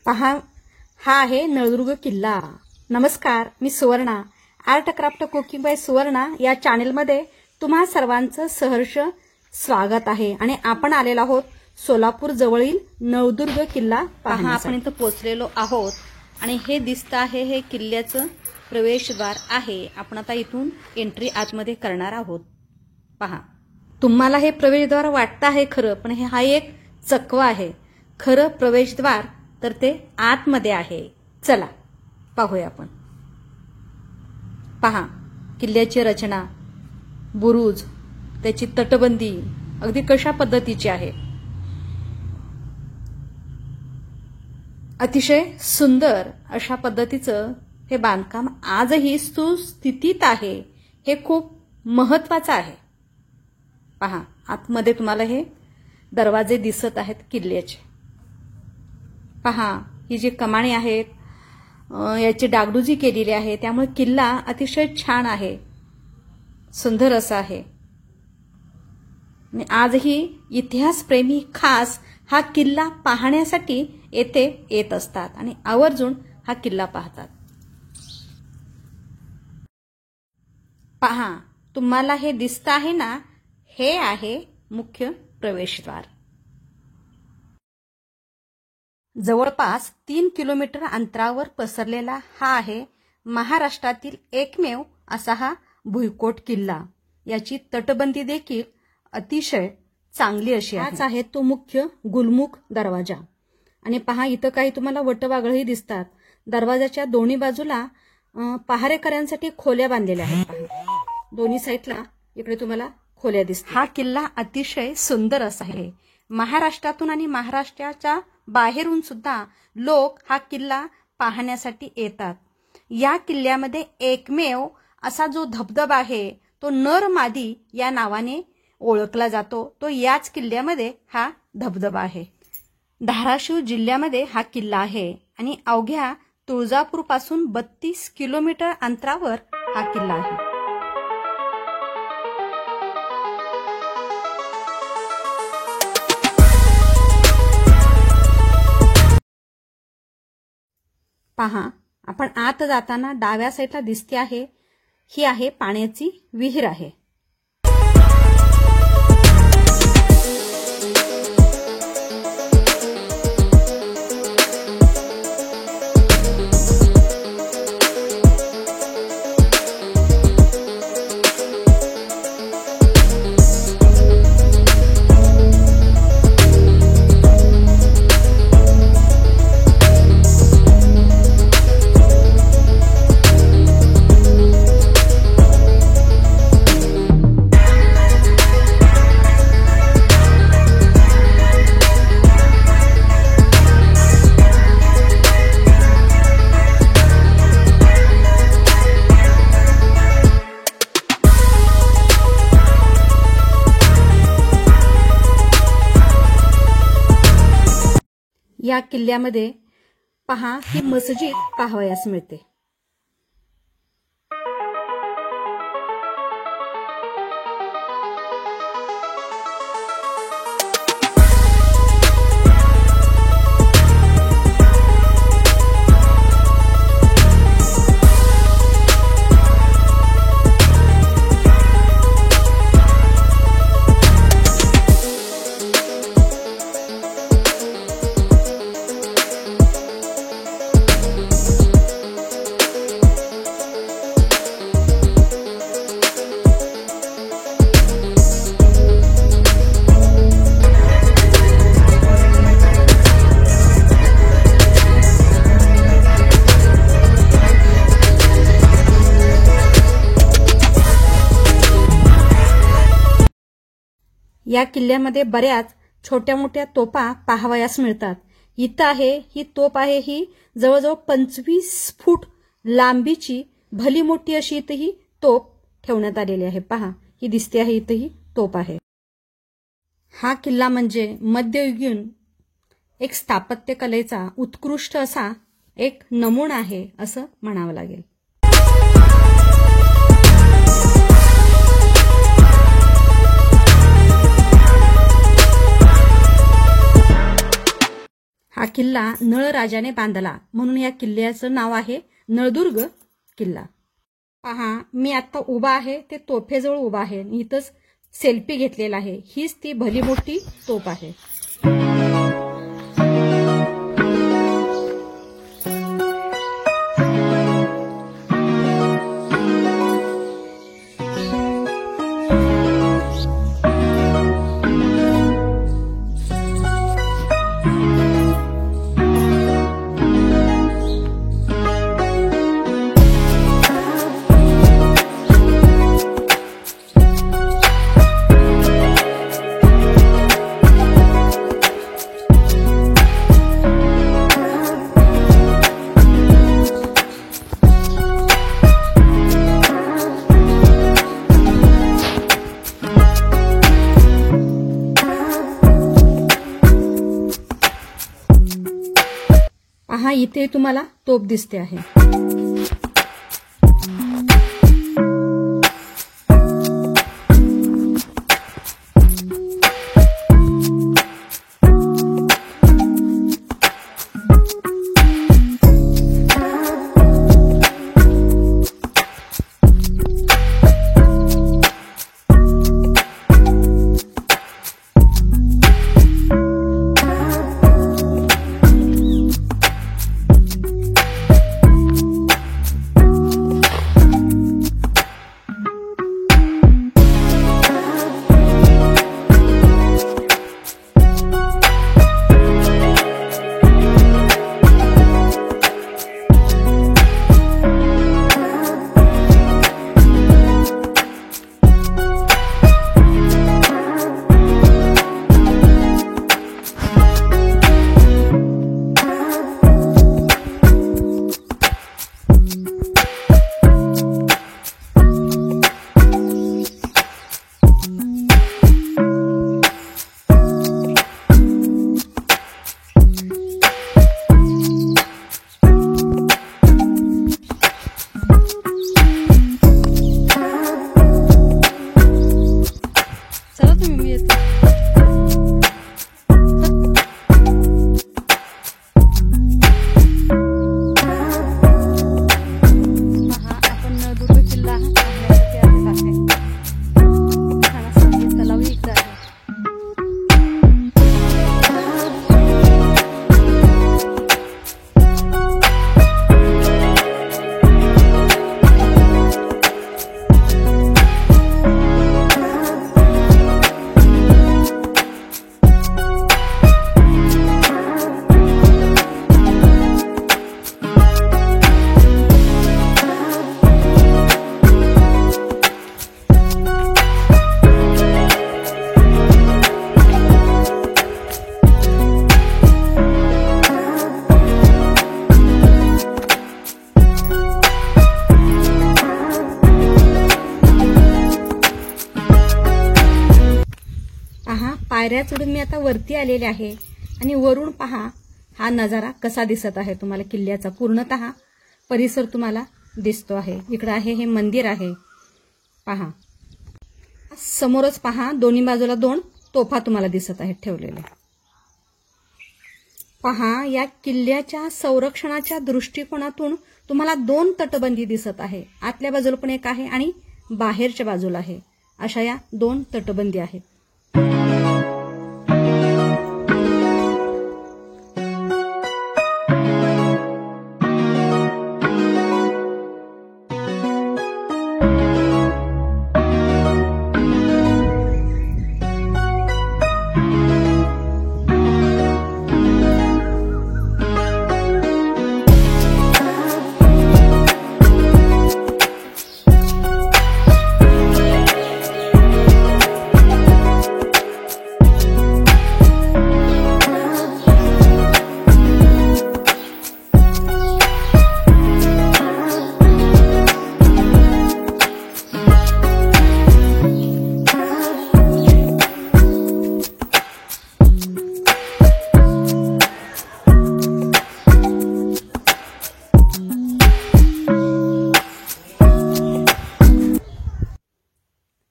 पहा, हा आहे नळदुर्ग किल्ला। नमस्कार, मी Suvarna, art craft cooking by Suvarna या चॅनलमध्ये तुम्हा सर्वांचं सहर्ष स्वागत आहे। आणि आपण आलेलो आहोत सोलापूर जवळील नळदुर्ग किल्ला पहा। आपण इथं पोहोचलेलो आहोत आणि हे दिसतं आहे हे किल्ल्याचं प्रवेशद्वार आहे। आपण आता इथून एंट्री आतमध्ये करणार आहोत। पहा, तुम्हाला हे प्रवेशद्वार वाटतं आहे खरं, पण हा एक चकवा आहे। खरं प्रवेशद्वार तर ते आतमध्ये आहे। चला पाहूया आपण। पहा, किल्ल्याची रचना, बुरुज, त्याची तटबंदी अगदी कशा पद्धतीची आहे। अतिशय सुंदर अशा पद्धतीचं हे बांधकाम आजही सुस्थितीत आहे। हे खूप महत्त्वाचं आहे। पहा, आतमध्ये तुम्हाला हे दरवाजे दिसत आहेत किल्ल्याचे। पहा, ही जी कमानी आहेत याची डागडुजी केलेली आहे, त्यामुळे किल्ला अतिशय छान आहे, सुंदर असा आहे। आणि आजही इतिहासप्रेमी खास हा किल्ला पाहण्यासाठी येथे येत असतात आणि आवर्जून हा किल्ला पाहतात। पहा, तुम्हाला हे दिसतं आहे ना, हे आहे मुख्य प्रवेशद्वार। जवळपास 3 किलोमीटर अंतरावर पसरलेला हा आहे महाराष्ट्रातील एकमेव असा हा भुईकोट किल्ला। याची तटबंदी देखील अतिशय चांगली अशी आहे। हाच आहे तो मुख्य गुलमुख दरवाजा। आणि पहा, इथं काही तुम्हाला वटवाघळही दिसतात। दरवाजाच्या दोन्ही बाजूला पहारेकऱ्यांसाठी खोल्या बांधलेल्या आहेत। पहा, दोन्ही साईडला इकडे तुम्हाला खोल्या दिसतात। हा किल्ला अतिशय सुंदर असा आहे। महाराष्ट्रातून आणि महाराष्ट्राच्या बाहेरून सुद्धा लोक हा किल्ला पाहण्यासाठी येतात। या किल्ल्यामध्ये एकमेव असा जो धबधबा आहे तो नरमादी या नावाने ओळखला जातो। तो याच किल्ल्यामध्ये हा धबधबा आहे। धाराशिव जिल्ह्यामध्ये हा किल्ला आहे आणि अवघ्या तुळजापूर पासून 32 किलोमीटर अंतरावर हा किल्ला आहे। पहा, आपण आत जाताना डाव्या साईडला दिसते आहे, ही आहे पाण्याची विहीर आहे। या किल्ल्यामध्ये पहा, ही मस्जिद पाहावयास मिळते। या किल्ल्यामध्ये बऱ्याच छोट्या मोठ्या तोफा पाहावयास मिळतात। इथं आहे ही तोफ आहे, ही जवळजवळ 25 फूट लांबीची भली मोठी अशी इथं ही तोफ ठेवण्यात आलेली आहे। पहा, ही दिसते आहे, इथं ही तोफ आहे। हा किल्ला म्हणजे मध्ययुगीन एक स्थापत्य कलेचा उत्कृष्ट असा एक नमुना आहे असं म्हणावं लागेल। हा किल्ला नळराजाने बांधला म्हणून या किल्ल्याचं नाव आहे नळदुर्ग किल्ला. पहा मी आता उभा आहे ते तोफेजवळ उभा आहे. इथंच सेल्फी घेतलेला आहे. हीच ती भली मोठी तोफ आहे. पहा इथे तुम्हाला तोफ दिसते आहे. पायऱ्या चढून मी आता वरती आलेले आहे आणि वरून पहा हा नजारा कसा दिसत आहे तुम्हाला. किल्ल्याचा पूर्णतः परिसर तुम्हाला दिसतो आहे. इकडे आहे हे मंदिर आहे. पहा समोरच पहा दोन्ही बाजूला 2 तोफा तुम्हाला दिसत आहेत ठेवलेले. पहा या किल्ल्याच्या संरक्षणाच्या दृष्टिकोनातून तुम्हाला 2 तटबंदी दिसत आहे. आतल्या बाजूला पण एक आहे आणि बाहेरच्या बाजूला आहे. अशा या 2 तटबंदी आहेत.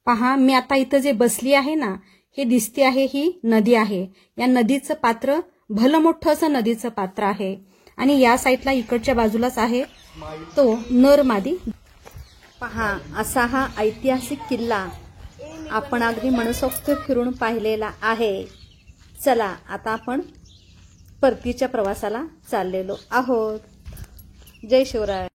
पहा मी आता इथं जे बसली आहे ना, हे दिसते आहे ही नदी आहे. या नदीचं पात्र भलं मोठं असं नदीचं पात्र आहे आणि या साईडला इकडच्या बाजूलाच आहे तो नरमादी. पहा, असा हा ऐतिहासिक किल्ला आपण अगदी मनसोक्त फिरून पाहिलेला आहे. चला आता आपण परतीच्या प्रवासाला चाललेलो आहोत. जय शिवराय.